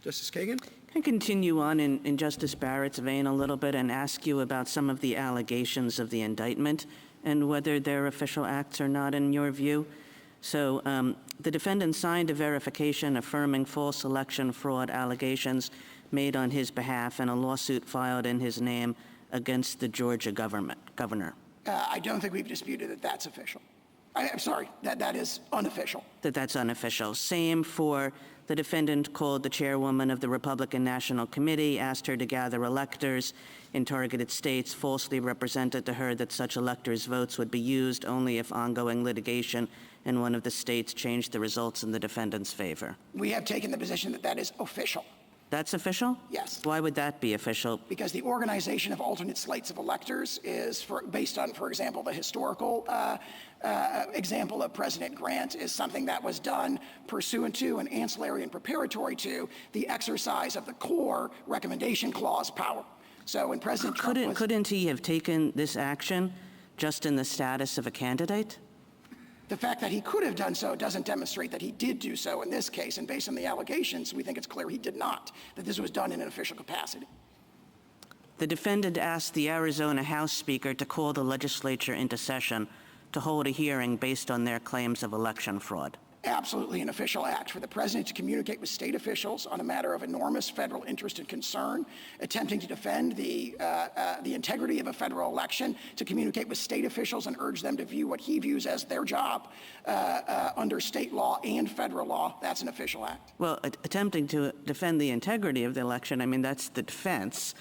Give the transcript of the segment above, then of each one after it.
Justice Kagan? Can I continue on in Justice Barrett's vein a little bit and ask you about some of the allegations of the indictment and whether they're official acts or not in your view? So the defendant signed a verification affirming false election fraud allegations made on his behalf and a lawsuit filed in his name against the Georgia governor. I don't think we've disputed that that's official. I'm sorry, that is unofficial. That's unofficial. Same for the defendant called the chairwoman of the Republican National Committee, asked her to gather electors in targeted states, falsely represented to her that such electors' votes would be used only if ongoing litigation in one of the states changed the results in the defendant's favor. We have taken the position that that is official. That's official? Yes. Why would that be official? Because the organization of alternate slates of electors is based on, for example, the historical example of President Grant is something that was done pursuant to and ancillary and preparatory to the exercise of the core recommendation clause power. So when President Trump couldn't he have taken this action just in the status of a candidate? The fact that he could have done so doesn't demonstrate that he did do so in this case, and based on the allegations, we think it's clear he did not, that this was done in an official capacity. The defendant asked the Arizona House Speaker to call the legislature into session to hold a hearing based on their claims of election fraud. Absolutely an official act for the president to communicate with state officials on a matter of enormous federal interest and concern, attempting to defend the integrity of a federal election, to communicate with state officials and urge them to view what he views as their job under state law and federal law. That's an official act. Well, attempting to defend the integrity of the election, I mean, that's the defense.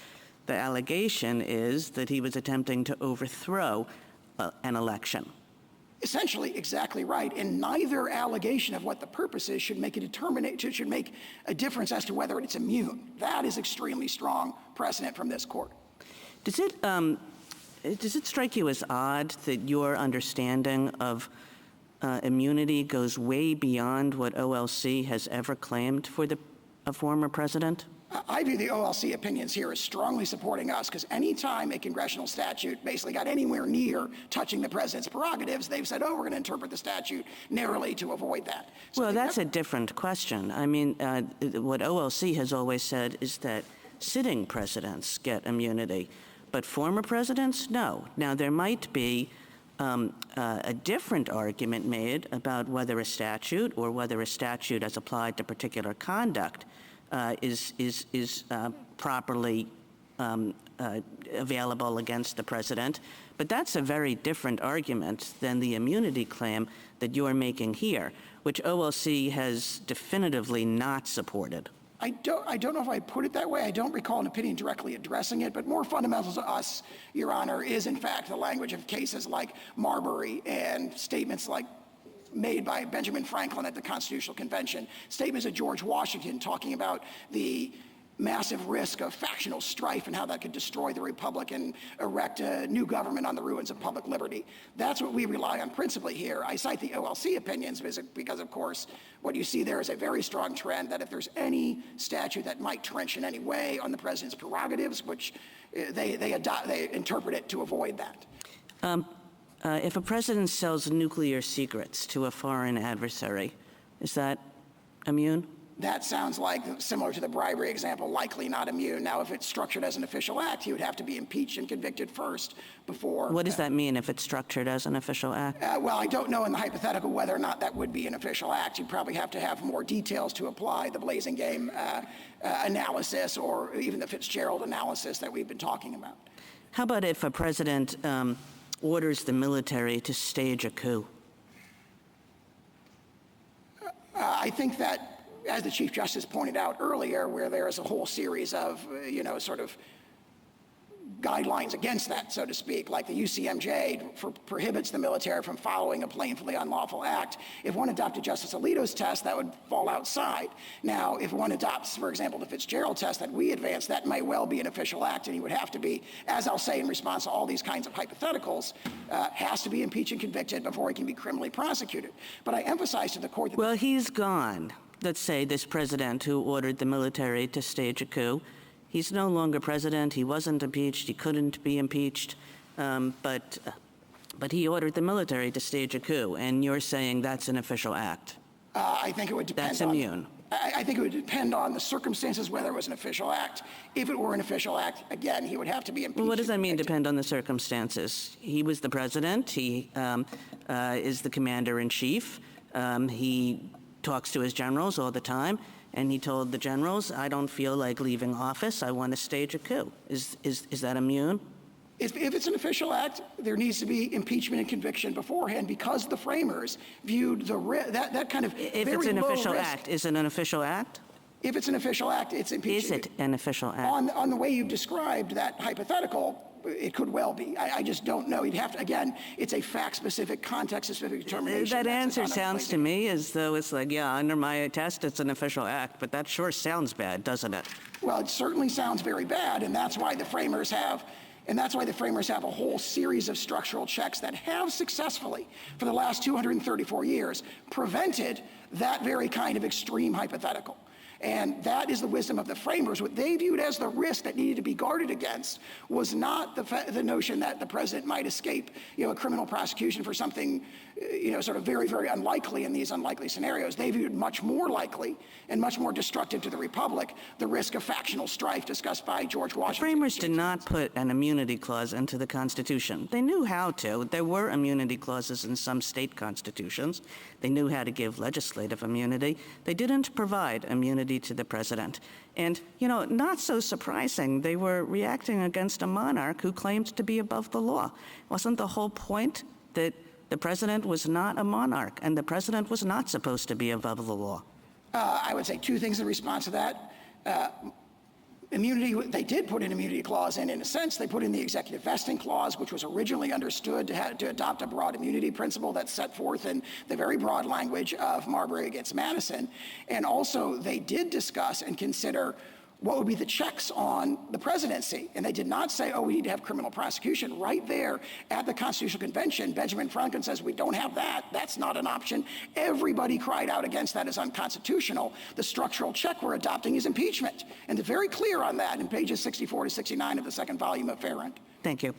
The allegation is that he was attempting to overthrow an election. Essentially, exactly right. And neither allegation of what the purpose is should make a difference as to whether it's immune. That is extremely strong precedent from this court. Does it strike you as odd that your understanding of immunity goes way beyond what OLC has ever claimed for a former president? I view the OLC opinions here as strongly supporting us, because any time a congressional statute basically got anywhere near touching the president's prerogatives, they've said, oh, we're going to interpret the statute narrowly to avoid that. So well, that's a different question. I mean, what OLC has always said is that sitting presidents get immunity, but former presidents, no. Now, there might be a different argument made about whether a statute or whether a statute as applied to particular conduct is properly available against the president. But that's a very different argument than the immunity claim that you're making here, which OLC has definitively not supported. I don't know if I put it that way. I don't recall an opinion directly addressing it, but more fundamental to us, Your Honor, is in fact the language of cases like Marbury and statements like made by Benjamin Franklin at the Constitutional Convention, statements of George Washington talking about the massive risk of factional strife and how that could destroy the republic and erect a new government on the ruins of public liberty. That's what we rely on principally here. I cite the OLC opinions because, of course, what you see there is a very strong trend that if there's any statute that might trench in any way on the president's prerogatives, which they interpret it to avoid that. If a president sells nuclear secrets to a foreign adversary, is that immune? That sounds like, similar to the bribery example, likely not immune. Now, if it's structured as an official act, he would have to be impeached and convicted first before. What does that mean if it's structured as an official act? Well, I don't know in the hypothetical whether or not that would be an official act. You'd probably have to have more details to apply the Blasingame analysis or even the Fitzgerald analysis that we've been talking about. How about if a president orders the military to stage a coup? I think that, as the Chief Justice pointed out earlier, where there is a whole series of, sort of guidelines against that, so to speak, like the UCMJ prohibits the military from following a plainly unlawful act. If one adopted Justice Alito's test, that would fall outside. Now, if one adopts, for example, the Fitzgerald test that we advanced, that may well be an official act, and he would have to be, as I'll say in response to all these kinds of hypotheticals, has to be impeached and convicted before he can be criminally prosecuted. But I emphasize to the court that— Well, he's gone. Let's say this president who ordered the military to stage a coup, he's no longer president. He wasn't impeached. He couldn't be impeached. But he ordered the military to stage a coup, and you're saying that's an official act. I think it would depend That's immune. I think it would depend on the circumstances, whether it was an official act. If it were an official act, again, he would have to be impeached. Well, what does that mean, depend on the circumstances? He was the president. He is the commander-in-chief. He talks to his generals all the time, and he told the generals, I don't feel like leaving office. I want to stage a coup. Is that immune? If it's an official act, there needs to be impeachment and conviction beforehand, because the framers viewed that kind of If very it's an low official risk. act, is it an official act? If it's an official act, it's impeachment. Is it an official act? On the way you've described that hypothetical, it could well be. I just don't know. You'd have to, again, it's a fact-specific, context-specific determination. That That's answer not sounds to me as though it's like, yeah, under my test, it's an official act, but that sure sounds bad, doesn't it? Well, it certainly sounds very bad, and that's why the framers have a whole series of structural checks that have successfully, for the last 234 years, prevented that very kind of extreme hypothetical. And that is the wisdom of the framers. What they viewed as the risk that needed to be guarded against was not the notion that the president might escape, a criminal prosecution for something, sort of very, very unlikely in these unlikely scenarios. They viewed much more likely and much more destructive to the republic the risk of factional strife discussed by George Washington. The framers did not put an immunity clause into the Constitution. They knew how to. There were immunity clauses in some state constitutions. They knew how to give legislative immunity. They didn't provide immunity to the president. And, not so surprising, they were reacting against a monarch who claimed to be above the law. Wasn't the whole point that the president was not a monarch and the president was not supposed to be above the law? I would say two things in response to that. Immunity, they did put an immunity clause in a sense. They put in the executive vesting clause, which was originally understood to adopt a broad immunity principle that's set forth in the very broad language of Marbury against Madison. And also, they did discuss and consider what would be the checks on the presidency. And they did not say, we need to have criminal prosecution. Right there at the Constitutional Convention, Benjamin Franklin says, we don't have that. That's not an option. Everybody cried out against that as unconstitutional. The structural check we're adopting is impeachment. And they're very clear on that in pages 64 to 69 of the second volume of Farrand. Thank you.